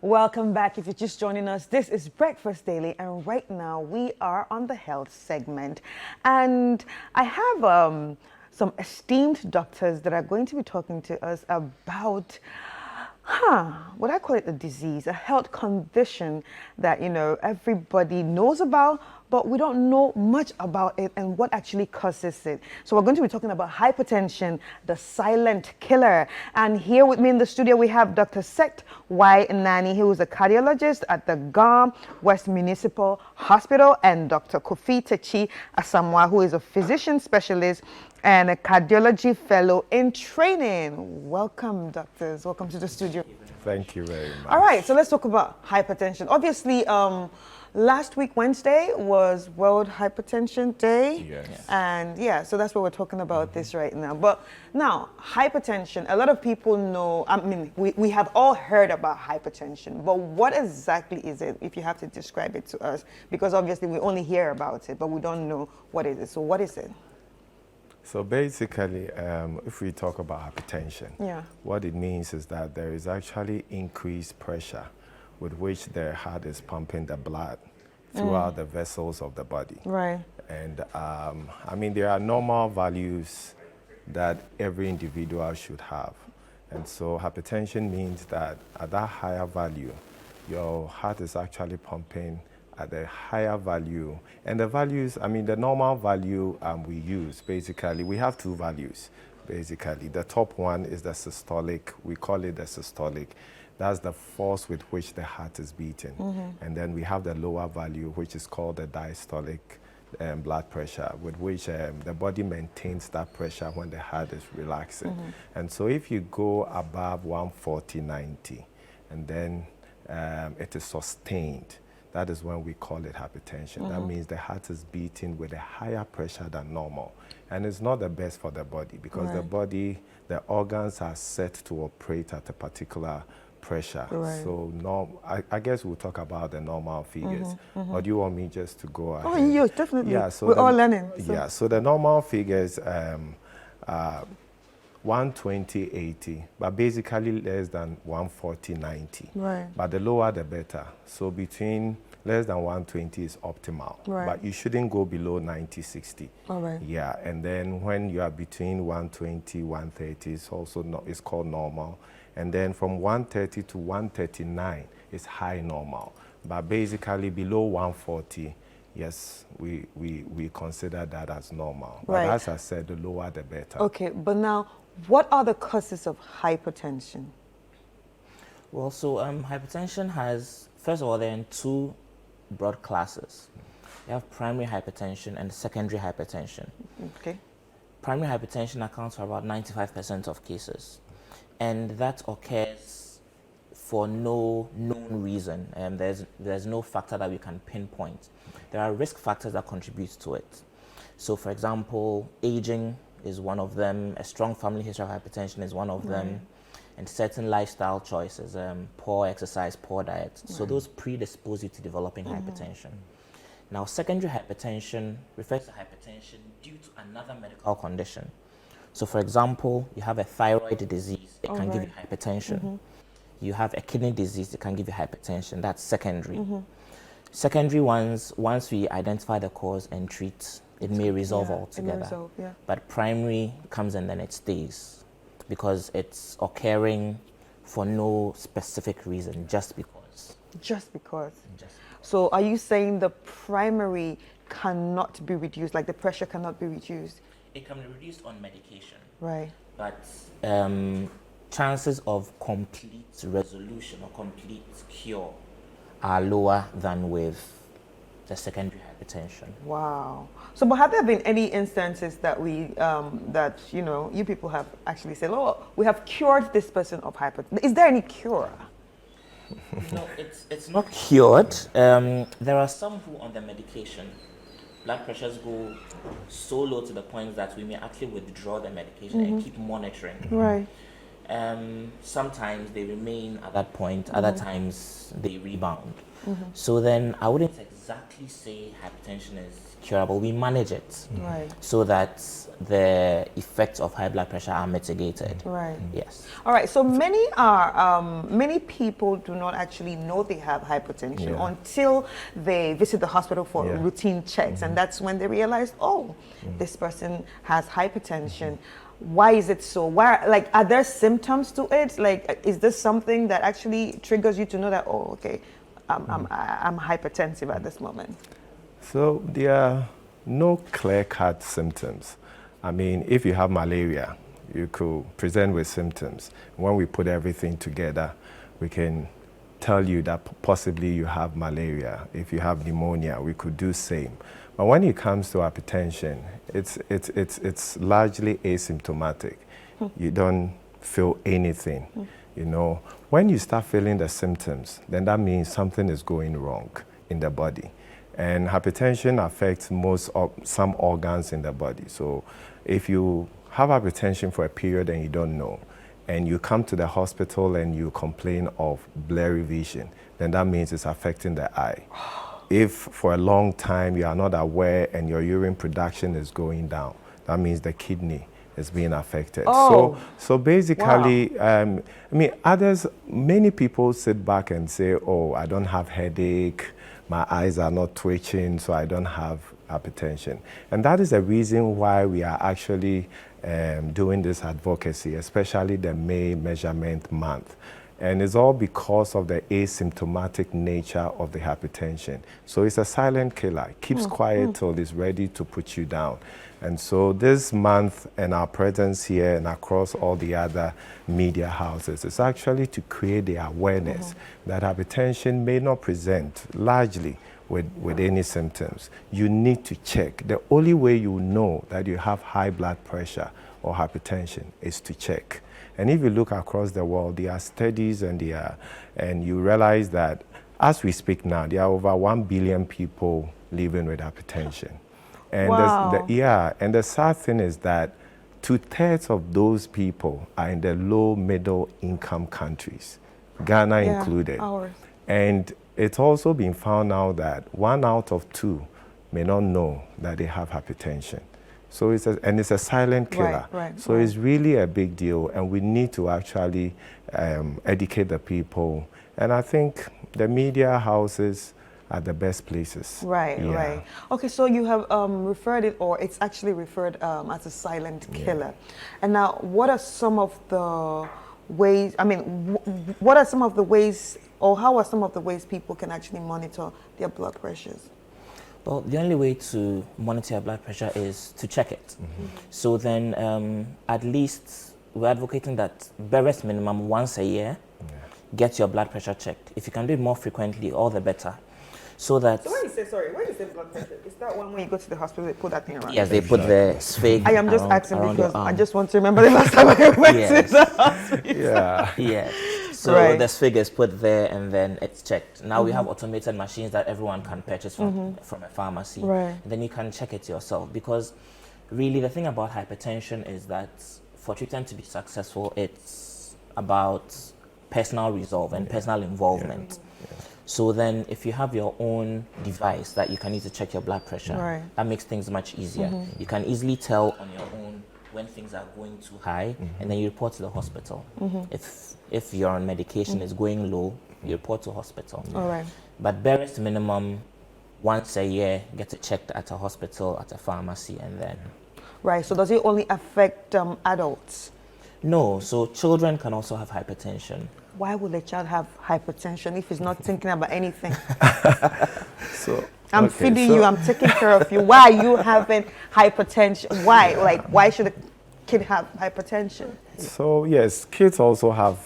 Welcome back. If you're just joining us, this is Breakfast Daily, and right now we are on the health segment. And I have some esteemed doctors that are going to be talking to us about what I call it, a disease, a health condition that, everybody knows about, but we don't know much about it and what actually causes it. So we're going to be talking about hypertension, the silent killer. And here with me in the studio, we have Dr. Seth Y. Nani, who is a cardiologist at the GAM West Municipal Hospital, and Dr. Kofi Techi Asamoah, who is a physician specialist and a cardiology fellow in training. Welcome, doctors. Welcome to the studio. Thank you very much. All right, so let's talk about hypertension. Obviously, last week, Wednesday, was World Hypertension Day. Yes. And yeah, so that's what we're talking about this right now. But now, hypertension, a lot of people know, we have all heard about hypertension, but what exactly is it, if you have to describe it to us? Because obviously we only hear about it, but we don't know what it is. So what is it? So basically, if we talk about hypertension, what it means is that there is actually increased pressure with which the heart is pumping the blood throughout the vessels of the body. Right. And there are normal values that every individual should have. And so hypertension means that at that higher value, your heart is actually pumping at a higher value. And the values, the normal value we use, basically, we have two values, basically. The top one is the systolic. We call it the systolic. That's the force with which the heart is beating. And then we have the lower value, which is called the diastolic blood pressure, with which the body maintains that pressure when the heart is relaxing. And so if you go above 140/90, and then it is sustained, that is when we call it hypertension. That means the heart is beating with a higher pressure than normal. And it's not the best for the body because the body, the organs are set to operate at a particular pressure. So I guess we'll talk about the normal figures. Or do you want me just to go ahead? Oh, yes, definitely. Yeah, so we're all learning. So. Yeah, so the normal figures 120/80, but basically less than 140/90. Right. But the lower the better. So between less than 120 is optimal. Right. But you shouldn't go below 90/60. All right. Yeah, and then when you are between 120/130, it's called normal. And then from 130 to 139 is high normal. But basically below 140, yes, we consider that as normal. But as I said, the lower the better. Okay, but now, what are the causes of hypertension? Well, so hypertension has, first of all, there are two broad classes. You have primary hypertension and secondary hypertension. Okay. Primary hypertension accounts for about 95% of cases. And that occurs for no known reason. There's no factor that we can pinpoint. There are risk factors that contribute to it. So, for example, aging is one of them. A strong family history of hypertension is one of them. And certain lifestyle choices, poor exercise, poor diet. So those predispose you to developing hypertension. Now, secondary hypertension refers to hypertension due to another medical condition. So, for example, you have a thyroid disease, it can give you hypertension. You have a kidney disease, it can give you hypertension. That's secondary. Secondary ones, once we identify the cause and treat, it may resolve altogether. But primary comes and then it stays because it's occurring for no specific reason, just because. Just because. So are you saying the primary cannot be reduced, like the pressure cannot be reduced? It can be reduced on medication. Right. But chances of complete resolution or complete cure are lower than with the secondary hypertension. Wow. So, but have there been any instances that you people have actually said, oh, we have cured this person of hypertension? Is there any cure? No, it's not cured. There are some who on the medication, blood pressures go so low to the point that we may actually withdraw the medication and keep monitoring. Right. Sometimes they remain at that point, other times they rebound. So then I wouldn't exactly say hypertension is curable. We manage it so that the effects of high blood pressure are mitigated. Right. Yes. All right. So many people do not actually know they have hypertension until they visit the hospital for routine checks, and that's when they realize, oh, this person has hypertension. Why is it so? Why, like, are there symptoms to it? Like, is this something that actually triggers you to know that, oh, okay, I'm hypertensive at this moment? So there are no clear-cut symptoms. I mean, if you have malaria, you could present with symptoms. When we put everything together, we can tell you that possibly you have malaria. If you have pneumonia, we could do same. But when it comes to hypertension, it's largely asymptomatic. You don't feel anything. You know, when you start feeling the symptoms, then that means something is going wrong in the body. And hypertension affects some organs in the body. So if you have hypertension for a period and you don't know, and you come to the hospital and you complain of blurry vision, then that means it's affecting the eye. If for a long time you are not aware and your urine production is going down, that means the kidney is being affected. Oh. So basically, I mean, many people sit back and say, oh, I don't have headache, my eyes are not twitching, so I don't have hypertension. And that is the reason why we are actually doing this advocacy, especially the May measurement month. And it's all because of the asymptomatic nature of the hypertension. So it's a silent killer. It keeps quiet till it's ready to put you down. And so this month and our presence here and across all the other media houses is actually to create the awareness that hypertension may not present largely with any symptoms. You need to check. The only way you know that you have high blood pressure or hypertension is to check. And if you look across the world, there are studies and you realize that as we speak now, there are over 1 billion people living with hypertension. And and the sad thing is that 2/3 of those people are in the low middle income countries, Ghana included. Ours. And it's also been found out that 1 out of 2 may not know that they have hypertension. So it's a silent killer. So it's really a big deal, and we need to actually educate the people. And I think the media houses are the best places. Right. Okay, so you have referred it, or it's actually referred as a silent killer. And now, what are some of the ways, I mean, what are some of the ways, or how are some of the ways people can actually monitor their blood pressures? Well, the only way to monitor your blood pressure is to check it. So then, at least we're advocating that barest minimum once a year, get your blood pressure checked. If you can do it more frequently, all the better. So that. So when you say blood pressure, is that one when you go to the hospital, they put that thing around? Yes, they put the sphic. I am just asking because I just want to remember the last time I went to the hospital. So the sphic is put there and then it's checked. Now we have automated machines that everyone can purchase from a pharmacy. And then you can check it yourself, because really the thing about hypertension is that for treatment to be successful, it's about personal resolve and personal involvement. So then if you have your own device that you can use to check your blood pressure, that makes things much easier. You can easily tell on your own when things are going too high, and then you report to the hospital. If you're on medication, it's going low, you report to hospital. But barest minimum, once a year, get it checked at a hospital, at a pharmacy, and then. So does it only affect adults? No, so children can also have hypertension. Why would a child have hypertension if he's not thinking about anything? I'm feeding you, I'm taking care of you. Why are you having hypertension? Why? Like, why should a kid have hypertension? So yes, kids also have,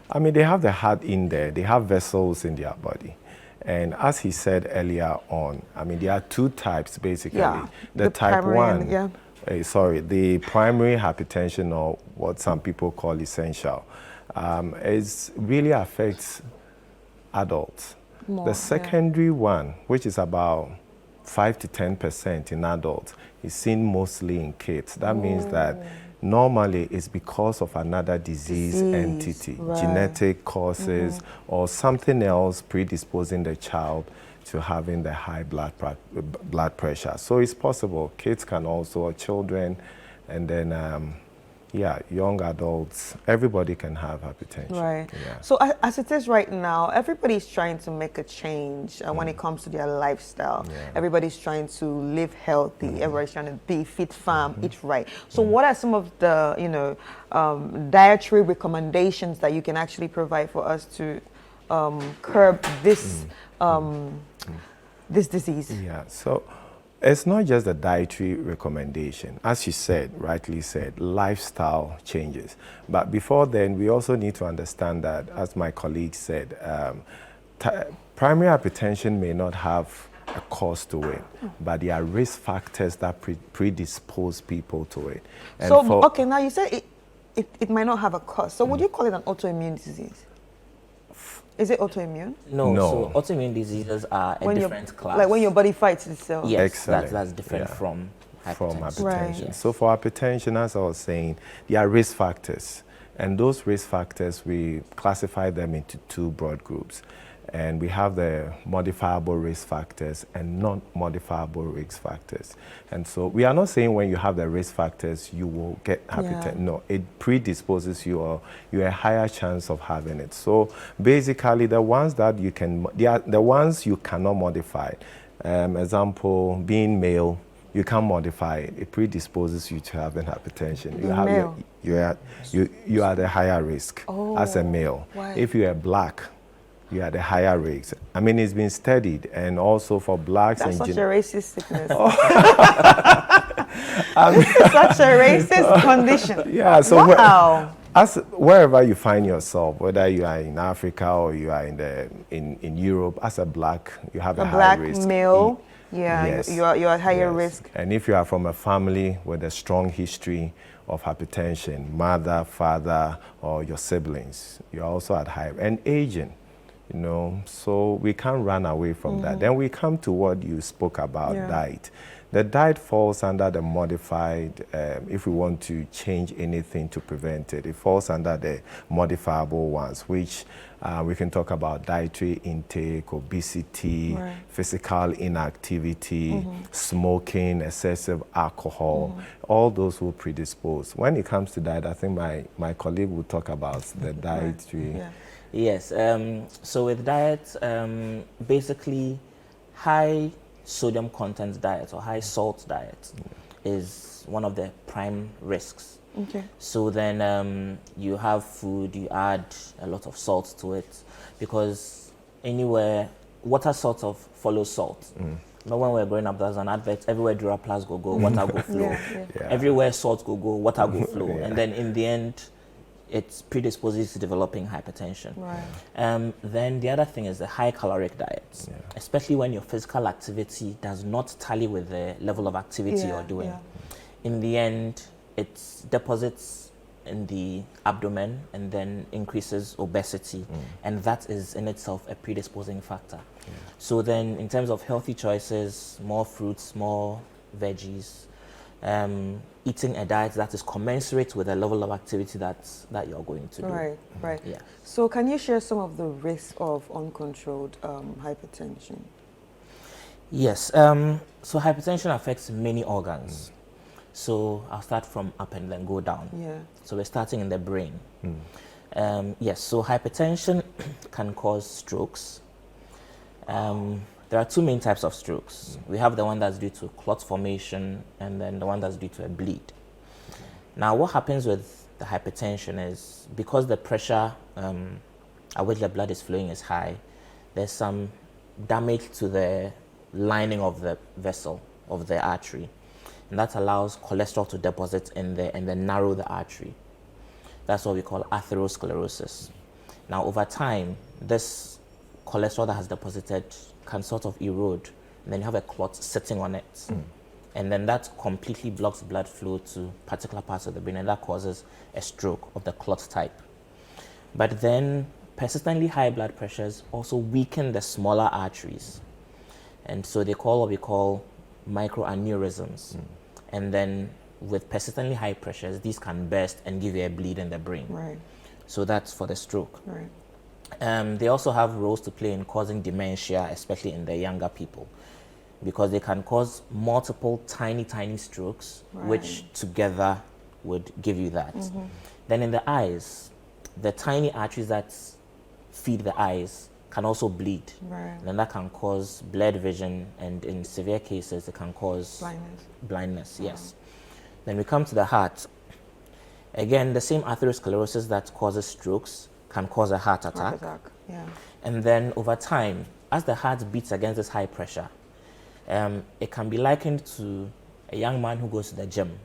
I mean, they have the heart in there. They have vessels in their body. And as he said earlier on, I mean, there are 2 types basically. The type 1, the primary hypertension, or what some people call essential, really affects adults. The secondary one, which is about 5 to 10% in adults, is seen mostly in kids. That means that normally it's because of another disease entity, right. genetic causes, or something else predisposing the child to having the high blood pressure. So it's possible. Kids can also, or children, and then yeah, young adults, everybody can have hypertension. Right. Yeah. So as it is right now, everybody's trying to make a change when it comes to their lifestyle. Yeah. Everybody's trying to live healthy. Everybody's trying to be fit, farm, eat right. So what are some of the, you know, dietary recommendations that you can actually provide for us to curb this this disease? Yeah, so it's not just a dietary recommendation. As you said, rightly said, lifestyle changes. But before then, we also need to understand that, as my colleague said, primary hypertension may not have a cause to it, but there are risk factors that predispose people to it. And so, okay, now you said it might not have a cause. So would you call it an autoimmune disease? Is it autoimmune? No. No. So autoimmune diseases are a different class. Like when your body fights itself? Yes, Excellent. that's different Yeah. from hypertension. From hypertension. Right. Yes. So for hypertension, as I was saying, there are risk factors. And those risk factors, we classify them into two broad groups. And we have the modifiable risk factors and non-modifiable risk factors. And so we are not saying when you have the risk factors, you will get hypertension. Yeah. No, it predisposes you, or you have a higher chance of having it. So basically, the ones that you can, the ones you cannot modify. Example, being male, you can't modify it. It predisposes you to having hypertension. You have Male. you are the higher risk as a male. Why? If you are black, you are the higher risk. I mean, it's been studied, and also for blacks That's and such a racist sickness. Such a racist condition. yeah. So Wow. wherever you find yourself, whether you are in Africa or you are in Europe, as a black, you have a high Black risk. male, yeah, Yes. you are at higher Yes. risk. And if you are from a family with a strong history of hypertension, mother, father, or your siblings, you're also at high. And aging, you know, so we can't run away from that. Then we come to what you spoke about, Yeah. diet. The diet falls under the modified, if we want to change anything to prevent it, it falls under the modifiable ones, which we can talk about dietary intake, obesity, Right. physical inactivity, smoking, excessive alcohol. All those will predispose. When it comes to diet, I think my colleague will talk about the dietary. Yeah. Yes. So with diet, basically, high sodium content diet or high salt diet is one of the prime risks. Okay. So then you have food, you add a lot of salt to it, because anywhere, water sort of follows salt. Not when we're growing up, there's an advert, everywhere Duraplast go, water go flow. Yeah. Everywhere salt go, water go flow. Yeah. And then in the end, it predisposes to developing hypertension. Right. Then the other thing is the high caloric diet, especially when your physical activity does not tally with the level of activity Yeah, you're doing. yeah. In the end, it deposits in the abdomen and then increases obesity, and that is in itself a predisposing factor. So then in terms of healthy choices, more fruits, more veggies, eating a diet that is commensurate with the level of activity that you're going to do. Right, right. Yeah. So can you share some of the risks of uncontrolled hypertension? Yes. So hypertension affects many organs. So I'll start from up and then go down. Yeah. So we're starting in the brain. Yes. So hypertension can cause strokes. There are two main types of strokes. We have the one that's due to clot formation, and then the one that's due to a bleed. Now, what happens with the hypertension is, because the pressure at which the blood is flowing is high, there's some damage to the lining of the vessel, of the artery. And that allows cholesterol to deposit in there and then narrow the artery. That's what we call atherosclerosis. Now, over time, this cholesterol that has deposited can sort of erode, and then you have a clot sitting on it. And then that completely blocks blood flow to particular parts of the brain, and that causes a stroke of the clot type. But then persistently high blood pressures also weaken the smaller arteries. And so they call what we call microaneurysms. And then with persistently high pressures, these can burst and give you a bleed in the brain. Right. So that's for the stroke. Right. They also have roles to play in causing dementia, especially in the younger people, because they can cause multiple tiny strokes, which together would give you that. Then in the eyes, the tiny arteries that feed the eyes can also bleed. Right. And that can cause blurred vision, and in severe cases, it can cause blindness, yes. Then we come to the heart. Again, the same atherosclerosis that causes strokes can cause a heart attack. Yeah. And then over time, as the heart beats against this high pressure, it can be likened to a young man who goes to the gym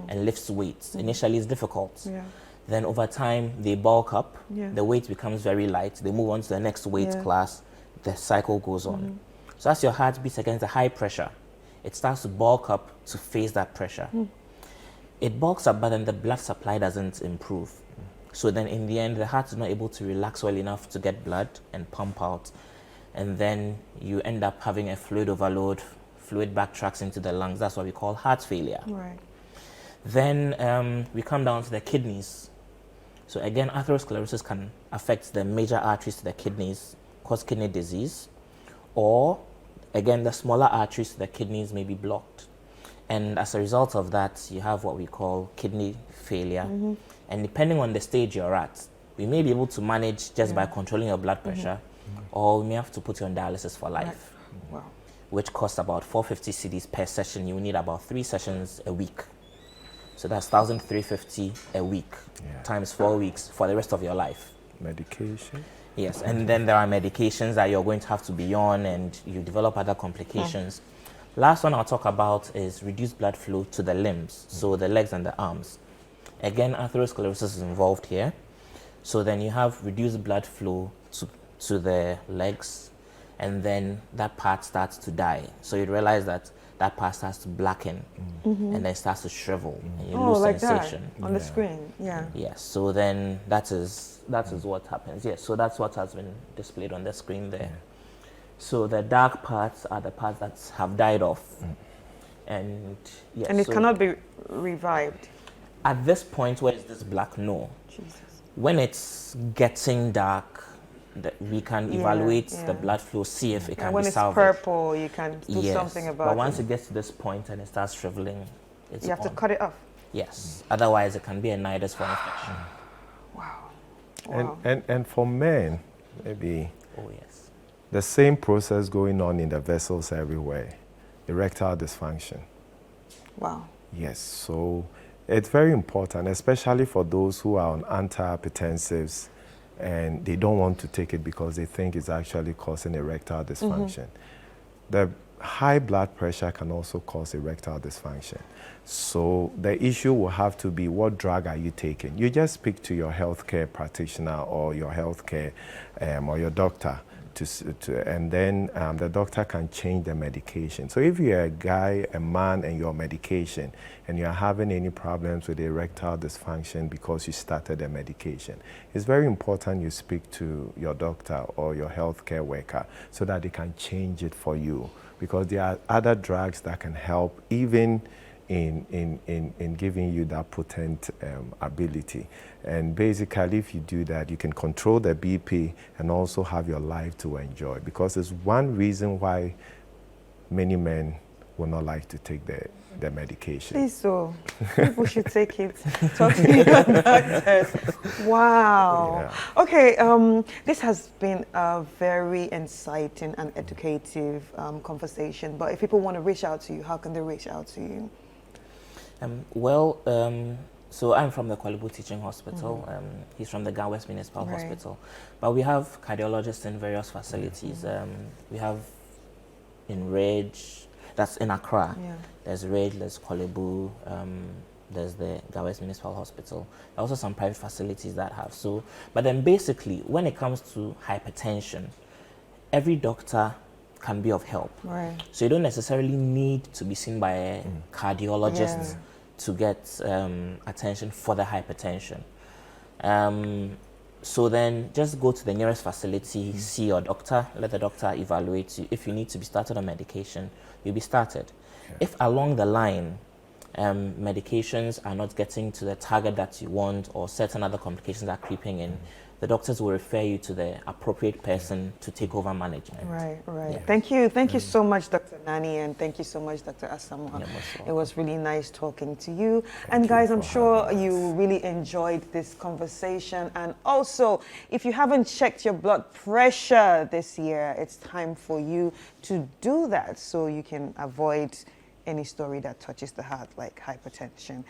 and lifts weights. Initially, it's difficult. Yeah. Then over time, they bulk up. Yeah. The weight becomes very light. They move on to the next weight class. The cycle goes on. So as your heart beats against the high pressure, it starts to bulk up to face that pressure. It bulks up, but then the blood supply doesn't improve. So then in the end, the heart is not able to relax well enough to get blood and pump out. And then you end up having a fluid overload. Fluid backtracks into the lungs. That's what we call heart failure. Right. Then we come down to the kidneys. So again, atherosclerosis can affect the major arteries to the kidneys, cause kidney disease, or again, the smaller arteries to the kidneys may be blocked. And as a result of that, you have what we call kidney failure. And depending on the stage you're at, we may be able to manage just by controlling your blood pressure, or we may have to put you on dialysis for life, which costs about 450 cedis per session. You need about 3 sessions a week. So that's 1,350 a week times 4 weeks for the rest of your life. Medication? Yes, and then there are medications that you're going to have to be on, and you develop other complications. Last one I'll talk about is reduced blood flow to the limbs, so the legs and the arms. Again, atherosclerosis is involved here. So then you have reduced blood flow to the legs, and then that part starts to die. So you realize that that part starts to blacken and then starts to shrivel, and you lose like sensation. that on the screen, Yes, so then that is what happens. Yes, so that's what has been displayed on the screen there. So the dark parts are the parts that have died off. And yes, and it cannot be revived. At this point, where is this black? No. Jesus. When it's getting dark, we can evaluate the blood flow, see if it can when be it's salvaged. purple, you can do something about it. But once it gets to this point and it starts shriveling, it's you have to on. cut it off. Yes. Otherwise, it can be a nidus for infection. Wow. And for men, maybe Oh, yes. the same process going on in the vessels everywhere, erectile dysfunction. Wow. Yes, so it's very important, especially for those who are on antihypertensives and they don't want to take it because they think it's actually causing erectile dysfunction. The high blood pressure can also cause erectile dysfunction. So the issue will have to be, what drug are you taking? You just speak to your healthcare practitioner or your healthcare or your doctor, and then the doctor can change the medication. So if you're a man, and you're on medication, and you're having any problems with erectile dysfunction because you started the medication, it's very important you speak to your doctor or your healthcare worker so that they can change it for you, because there are other drugs that can help even in giving you that potent ability. And basically, if you do that, you can control the BP and also have your life to enjoy, because it's one reason why many men will not like to take the medication. Please, so people should take it. Talk to your doctors. Wow. Yeah. Okay, this has been a very inciting and educative conversation. But if people want to reach out to you, how can they reach out to you? So I'm from the Kwalibu Teaching Hospital. He's from the West Municipal Hospital. But we have cardiologists in various facilities. We have in Rage, that's in Accra. There's Rage, there's Kwalibu, there's the West Municipal Hospital. There are also some private facilities that have. So, but then basically, when it comes to hypertension, every doctor can be of help. Right. So you don't necessarily need to be seen by a cardiologist to get attention for the hypertension. So then just go to the nearest facility, see your doctor, let the doctor evaluate you. If you need to be started on medication, you'll be started. If along the line medications are not getting to the target that you want, or certain other complications are creeping in, the doctors will refer you to the appropriate person to take over management. Right, right. Yeah. Thank you so much, Dr. Nani, and thank you so much, Dr. Asamoah. It was really nice talking to you. And guys, I'm sure you really enjoyed this conversation. And also, if you haven't checked your blood pressure this year, it's time for you to do that so you can avoid any story that touches the heart, like hypertension.